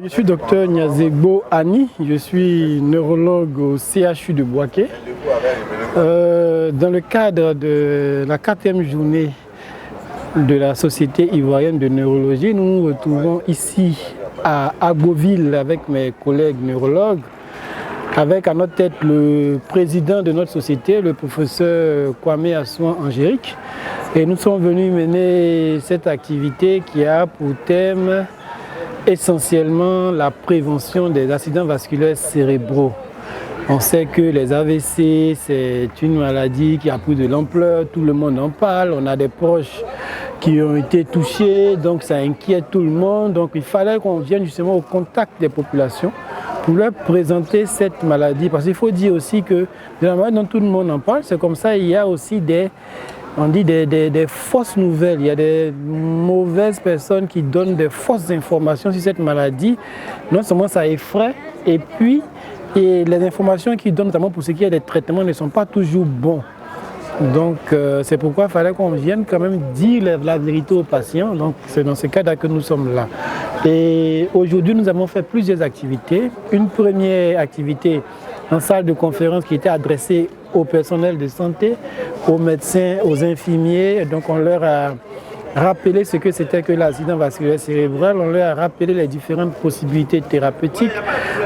Je suis docteur Nyazegbo Annie, je suis neurologue au CHU de Bouaké. Dans le cadre de la 4e journée de la Société ivoirienne de neurologie, nous nous retrouvons ici à Agboville avec mes collègues neurologues, avec à notre tête le président de notre société, le professeur Kwame Assouan Angérique. Et nous sommes venus mener cette activité qui a pour thème essentiellement la prévention des accidents vasculaires cérébraux. On sait que les AVC, c'est une maladie qui a pris de l'ampleur, tout le monde en parle, on a des proches qui ont été touchés, donc ça inquiète tout le monde. Donc il fallait qu'on vienne justement au contact des populations pour leur présenter cette maladie. Parce qu'il faut dire aussi que de la manière dont tout le monde en parle, c'est comme ça, il y a aussi des fausses nouvelles, il y a des mauvaises personnes qui donnent des fausses informations sur cette maladie. Non seulement ça effraie, et puis les informations qu'ils donnent, notamment pour ce qui est des traitements, ne sont pas toujours bons. Donc c'est pourquoi il fallait qu'on vienne quand même dire la vérité aux patients. Donc c'est dans ce cadre que nous sommes là. Et aujourd'hui nous avons fait plusieurs activités. Une première activité en salle de conférence qui était adressée au personnel de santé, aux médecins, aux infirmiers. Donc on leur a rappelé ce que c'était que l'accident vasculaire cérébral, on leur a rappelé les différentes possibilités thérapeutiques,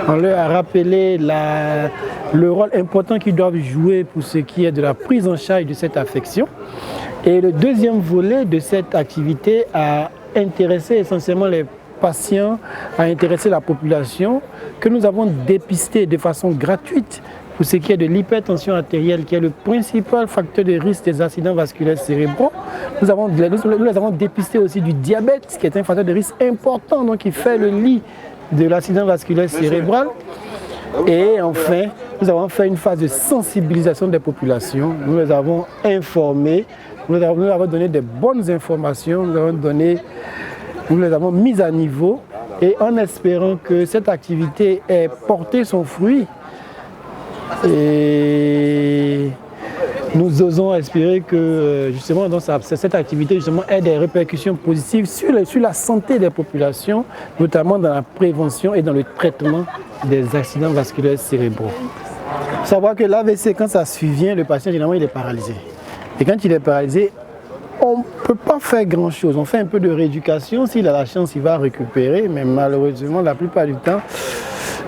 on leur a rappelé le rôle important qu'ils doivent jouer pour ce qui est de la prise en charge de cette affection. Et le deuxième volet de cette activité a intéressé essentiellement les patients, a intéressé la population, que nous avons dépisté de façon gratuite pour ce qui est de l'hypertension artérielle, qui est le principal facteur de risque des accidents vasculaires cérébraux. Nous les avons dépisté aussi du diabète, qui est un facteur de risque important, donc qui fait le lit de l'accident vasculaire cérébral. Et enfin, nous avons fait une phase de sensibilisation des populations. Nous les avons informés, nous leur avons donné des bonnes informations, nous les avons mis à niveau, et en espérant que cette activité ait porté son fruit. Et nous osons espérer que justement dans cette activité justement ait des répercussions positives sur la santé des populations, notamment dans la prévention et dans le traitement des accidents vasculaires cérébraux. Il faut savoir que l'AVC, quand ça survient, le patient généralement il est paralysé. Et quand il est paralysé, on ne peut pas faire grand-chose. On fait un peu de rééducation, s'il a la chance, il va récupérer, mais malheureusement, la plupart du temps,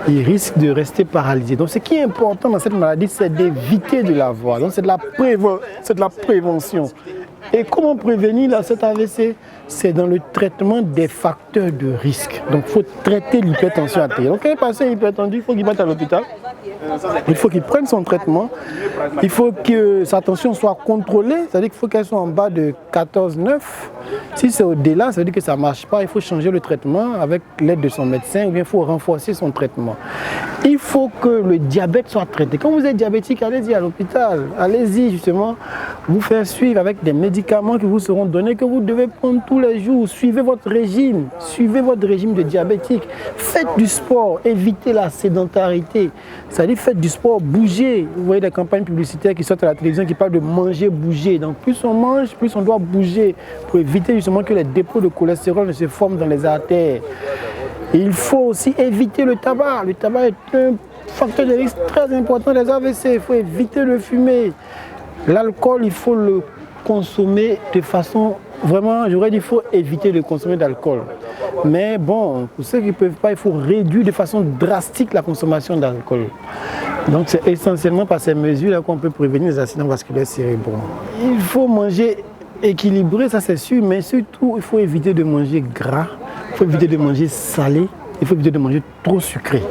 il risque de rester paralysé. Donc ce qui est important dans cette maladie, c'est d'éviter de l'avoir. Donc c'est de la prévention. Et comment prévenir cet AVC? C'est dans le traitement des facteurs de risque. Donc il faut traiter l'hypertension artérielle. Donc quand un patient est hypertendu, il faut qu'il parte à l'hôpital. Il faut qu'il prenne son traitement. Il faut que sa tension soit contrôlée. C'est-à-dire qu'il faut qu'elle soit en bas de 14,9. Si c'est au-delà, ça veut dire que ça ne marche pas. Il faut changer le traitement avec l'aide de son médecin ou bien il faut renforcer son traitement. Il faut que le diabète soit traité. Quand vous êtes diabétique, allez-y à l'hôpital. Allez-y justement vous faire suivre avec des médicaments qui vous seront donnés, que vous devez prendre tous les jours. Suivez votre régime. Suivez votre régime de diabétique. Faites du sport. Évitez la sédentarité. C'est-à-dire faites du sport, bougez. Vous voyez des campagnes publicitaires qui sortent à la télévision qui parlent de manger, bouger. Donc plus on mange, plus on doit bouger pour éviter justement que les dépôts de cholestérol ne se forment dans les artères. Et il faut aussi éviter le tabac. Le tabac est un facteur de risque très important des AVC. Il faut éviter de fumer. L'alcool, il faut le consommer de façon vraiment, j'aurais dit, il faut éviter de consommer d'alcool. Mais bon, pour ceux qui ne peuvent pas, il faut réduire de façon drastique la consommation d'alcool. Donc c'est essentiellement par ces mesures-là qu'on peut prévenir les accidents vasculaires cérébraux. Il faut manger équilibré, ça c'est sûr, mais surtout il faut éviter de manger gras, il faut éviter de manger salé, il faut éviter de manger trop sucré.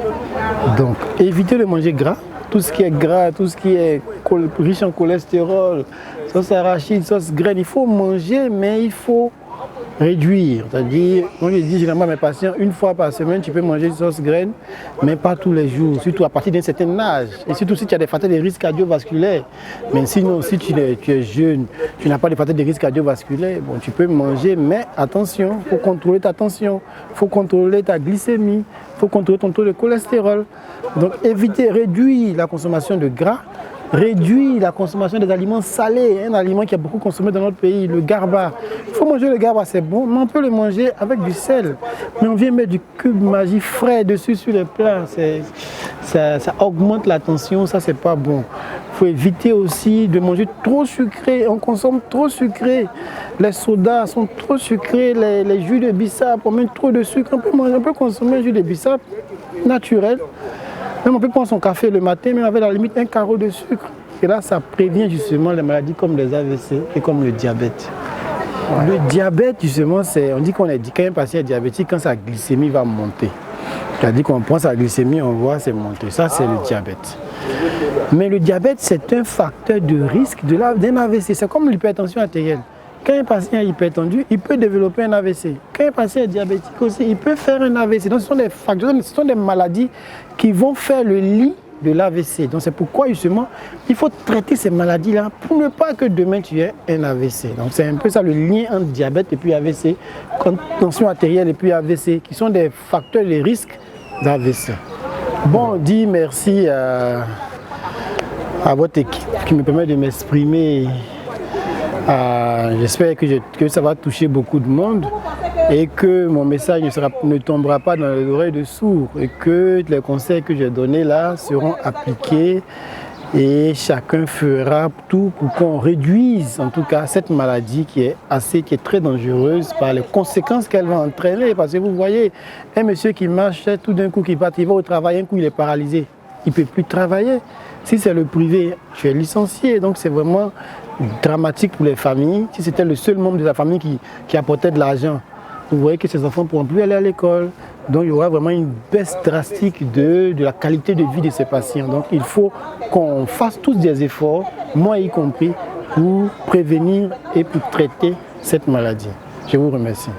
Donc éviter de manger gras, tout ce qui est gras, tout ce qui est riche en cholestérol, sauce arachide, sauce graine, il faut manger, mais il faut réduire. C'est-à-dire, moi je dis généralement à mes patients, une fois par semaine, tu peux manger une sauce graine, mais pas tous les jours, surtout à partir d'un certain âge. Et surtout si tu as des facteurs de risque cardiovasculaires. Mais sinon, si tu es jeune, tu n'as pas de facteurs de risque cardiovasculaires, bon, tu peux manger, mais attention, il faut contrôler ta tension, il faut contrôler ta glycémie, il faut contrôler ton taux de cholestérol. Donc éviter, réduire la consommation de gras, réduire la consommation des aliments salés, un aliment qui est beaucoup consommé dans notre pays, le garba. Il faut manger le garba, c'est bon, mais on peut le manger avec du sel. Mais on vient mettre du cube magie frais dessus sur les plats, ça augmente la tension, ça c'est pas bon. Il faut éviter aussi de manger trop sucré, on consomme trop sucré. Les sodas sont trop sucrés, les jus de bissap, on met trop de sucre. On peut consommer un jus de bissap naturel. Même on peut prendre son café le matin, mais avec à la limite un carreau de sucre. Et là, ça prévient justement les maladies comme les AVC et comme le diabète. Ouais. Le diabète, justement, on dit qu'on est dit quand un patient est diabétique, quand sa glycémie va monter. C'est-à-dire qu'on prend sa glycémie, on voit c'est monter. Ça, c'est le diabète. Mais le diabète, c'est un facteur de risque d'un AVC. C'est comme l'hypertension artérielle. Quand un patient est hypertendu, il peut développer un AVC. Quand un patient est diabétique aussi, il peut faire un AVC. Donc ce sont des facteurs, ce sont des maladies qui vont faire le lit de l'AVC. Donc c'est pourquoi justement, il faut traiter ces maladies-là pour ne pas que demain tu aies un AVC. Donc c'est un peu ça le lien entre diabète et puis AVC, tension artérielle et puis AVC, qui sont des facteurs de risque d'AVC. Bon, on dit merci à votre équipe qui me permet de m'exprimer. J'espère que ça va toucher beaucoup de monde et que mon message ne tombera pas dans les oreilles de sourds et que les conseils que j'ai donnés là seront appliqués et chacun fera tout pour qu'on réduise en tout cas cette maladie qui est très dangereuse par les conséquences qu'elle va entraîner. Parce que vous voyez, un monsieur qui marche tout d'un coup, qui part, il va au travail, un coup il est paralysé, il ne peut plus travailler. Si c'est le privé, tu es licencié, donc c'est vraiment dramatique pour les familles. Si c'était le seul membre de la famille qui apportait de l'argent, vous voyez que ces enfants ne pourront plus aller à l'école. Donc il y aura vraiment une baisse drastique de la qualité de vie de ces patients. Donc il faut qu'on fasse tous des efforts, moi y compris, pour prévenir et pour traiter cette maladie. Je vous remercie.